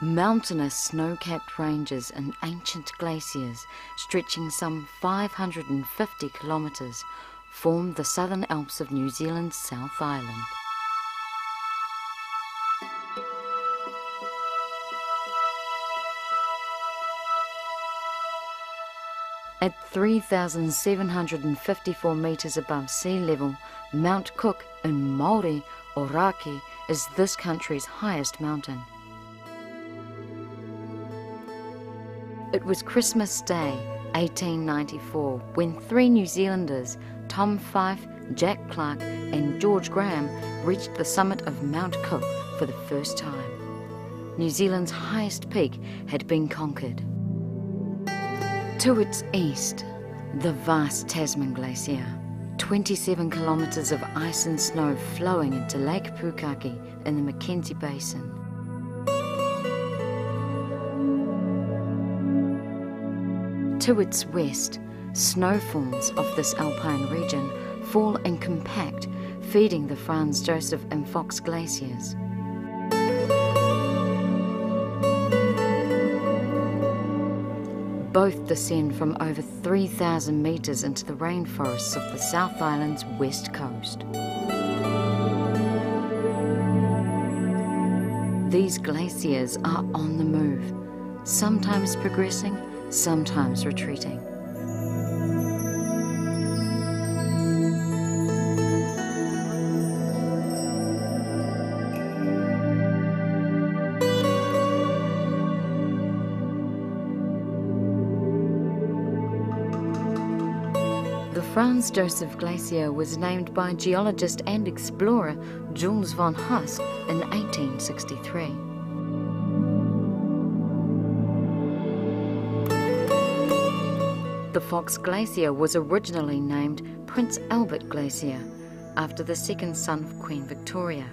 Mountainous snow-capped ranges and ancient glaciers stretching some 550 kilometres form the Southern Alps of New Zealand's South Island. At 3,754 metres above sea level, Mount Cook in Māori Ōrākei is this country's highest mountain. It was Christmas Day, 1894, when three New Zealanders, Tom Fyfe, Jack Clark and George Graham, reached the summit of Mount Cook for the first time. New Zealand's highest peak had been conquered. To its east, the vast Tasman Glacier, 27 kilometres of ice and snow flowing into Lake Pukaki in the Mackenzie Basin. To its west, snowfalls of this alpine region fall and compact, feeding the Franz Josef and Fox glaciers. Both descend from over 3,000 metres into the rainforests of the South Island's west coast. These glaciers are on the move, sometimes progressing, sometimes retreating. The Franz Josef Glacier was named by geologist and explorer Jules von Huss in 1863. The Fox Glacier was originally named Prince Albert Glacier, after the second son of Queen Victoria.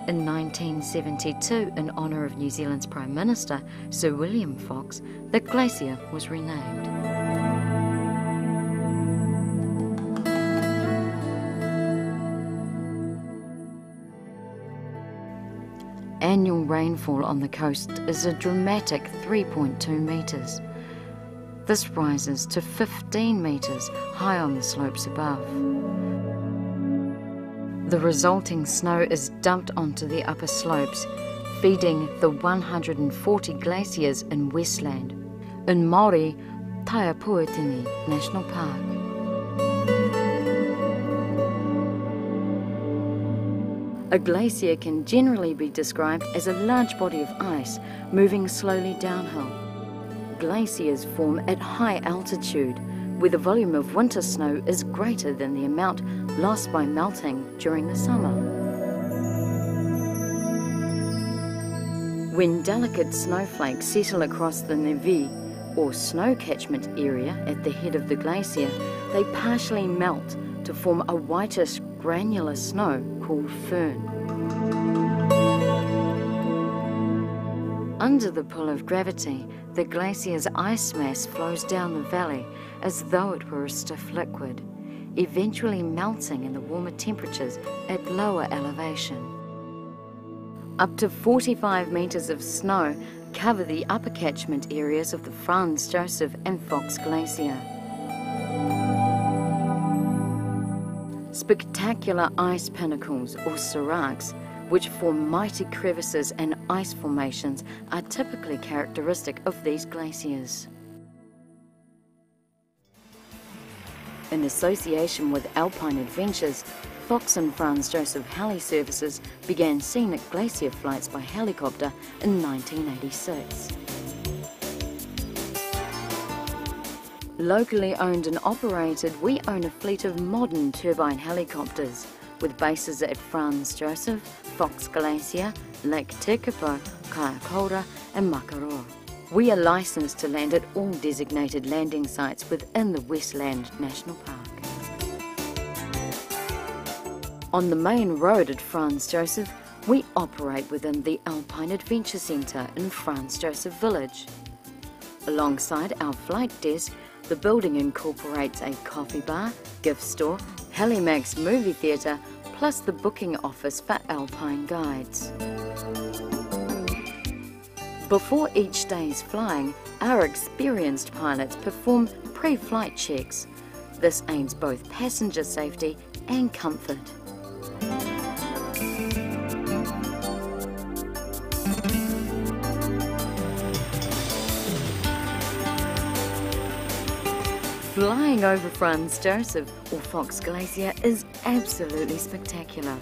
In 1972, in honour of New Zealand's Prime Minister, Sir William Fox, the glacier was renamed. Annual rainfall on the coast is a dramatic 3.2 metres. This rises to 15 metres high on the slopes above. The resulting snow is dumped onto the upper slopes, feeding the 140 glaciers in Westland, in Māori Taiapuatini National Park. A glacier can generally be described as a large body of ice moving slowly downhill. Glaciers form at high altitude, where the volume of winter snow is greater than the amount lost by melting during the summer. When delicate snowflakes settle across the névé, or snow catchment area at the head of the glacier, they partially melt to form a whitish granular snow called firn. Under the pull of gravity, the glacier's ice mass flows down the valley as though it were a stiff liquid, eventually melting in the warmer temperatures at lower elevation. Up to 45 metres of snow cover the upper catchment areas of the Franz Josef and Fox Glacier. Spectacular ice pinnacles, or seracs, which form mighty crevices and ice formations, are typically characteristic of these glaciers. In association with Alpine Adventures, Fox and Franz Josef Heliservices began scenic glacier flights by helicopter in 1986. Locally owned and operated, we own a fleet of modern turbine helicopters, with bases at Franz Josef, Fox Glacier, Lake Tekapo, Kaikoura and Makaroa. We are licensed to land at all designated landing sites within the Westland National Park. On the main road at Franz Josef, we operate within the Alpine Adventure Centre in Franz Josef Village. Alongside our flight desk, the building incorporates a coffee bar, gift store, Helimax movie theatre, plus the booking office for Alpine guides. Before each day's flying, our experienced pilots perform pre-flight checks. This aids both passenger safety and comfort. Flying over Franz Josef or Fox Glacier is absolutely spectacular.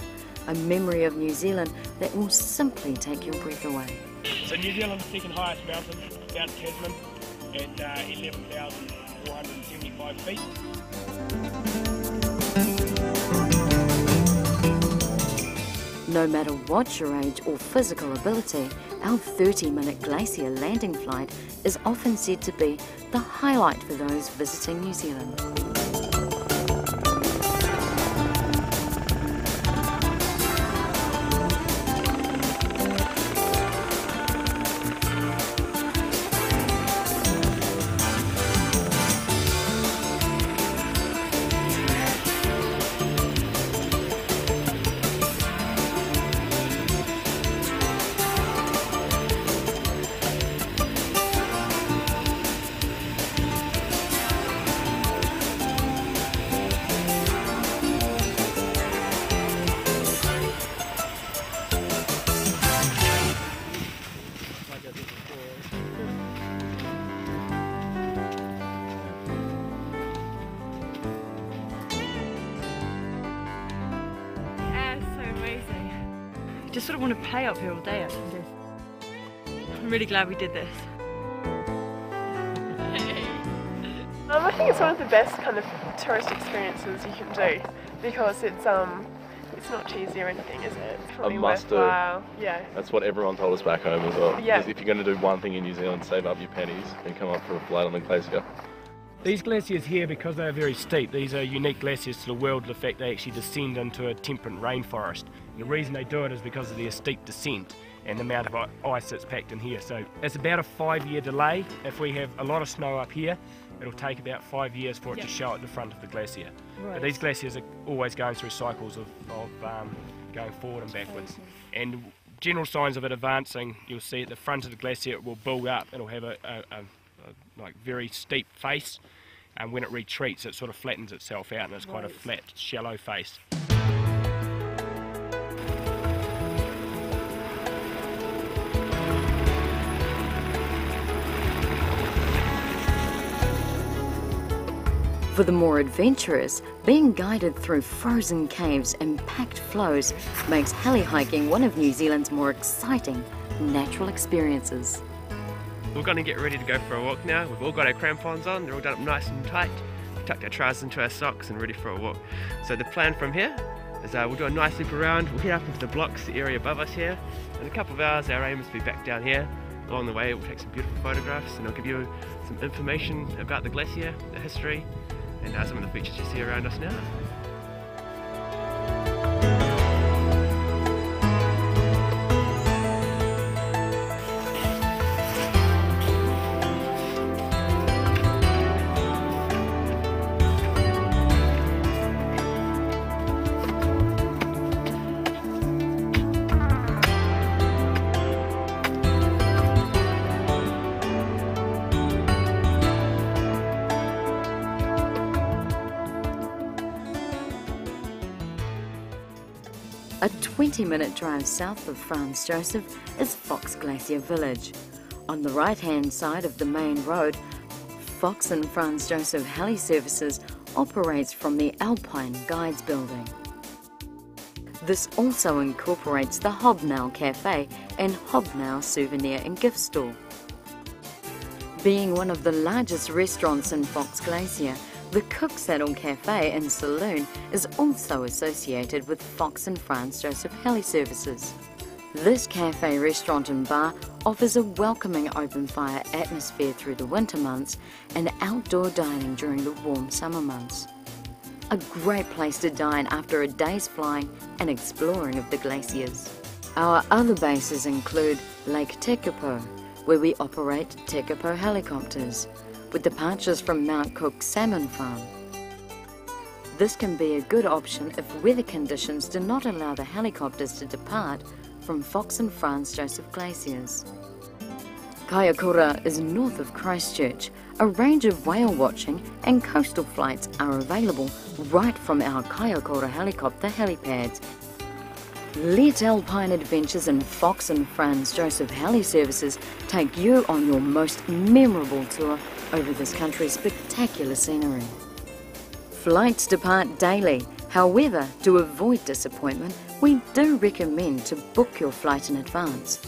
A memory of New Zealand that will simply take your breath away. So New Zealand's second highest mountain, Mount Tasman, at 11,475 feet. No matter what your age or physical ability, our 30-minute Glacier landing flight is often said to be the highlight for those visiting New Zealand. Just sort of want to play up here all day actually. I'm really glad we did this. I think it's one of the best kind of tourist experiences you can do because it's not cheesy or anything, is it? It's really worthwhile. Yeah. That's what everyone told us back home as well. Yeah. If you're going to do one thing in New Zealand, save up your pennies and come up for a flight on the Glacier. These glaciers here, because they're very steep, these are unique glaciers to the world. The fact they actually descend into a temperate rainforest. And the reason they do it is because of their steep descent and the amount of ice that's packed in here. So it's about a 5-year delay. If we have a lot of snow up here, it'll take about 5 years for it to show at the front of the glacier. Right. But these glaciers are always going through cycles of going forward and backwards. And general signs of it advancing, you'll see at the front of the glacier it will build up. It'll have a like very steep face, and when it retreats it sort of flattens itself out and it's quite a flat, shallow face. For the more adventurous, being guided through frozen caves and packed flows makes heli hiking one of New Zealand's more exciting natural experiences. We're going to get ready to go for a walk now. We've all got our crampons on, they're all done up nice and tight. We've tucked our trousers into our socks and ready for a walk. So the plan from here is we'll do a nice loop around, we'll head up into the blocks, the area above us here. In a couple of hours our aim is to be back down here. Along the way we'll take some beautiful photographs and I'll give you some information about the glacier, the history, and some of the features you see around us now. A 20-minute drive south of Franz Josef is Fox Glacier Village. On the right-hand side of the main road, Fox and Franz Josef Heliservices operates from the Alpine Guides building. This also incorporates the Hobnail Cafe and Hobnail Souvenir and Gift Store. Being one of the largest restaurants in Fox Glacier, the Cook Saddle Cafe and Saloon is also associated with Fox and Franz Josef Heliservices. This cafe, restaurant and bar offers a welcoming open fire atmosphere through the winter months and outdoor dining during the warm summer months. A great place to dine after a day's flying and exploring of the glaciers. Our other bases include Lake Tekapo, where we operate Tekapo helicopters, with departures from Mount Cook Salmon Farm. This can be a good option if weather conditions do not allow the helicopters to depart from Fox and Franz Josef glaciers. Kaiakura is north of Christchurch. A range of whale watching and coastal flights are available right from our Kaiakura helicopter helipads. Let Alpine Adventures and Fox and Franz Josef Heliservices take you on your most memorable tour over this country's spectacular scenery. Flights depart daily. However, to avoid disappointment, we do recommend to book your flight in advance.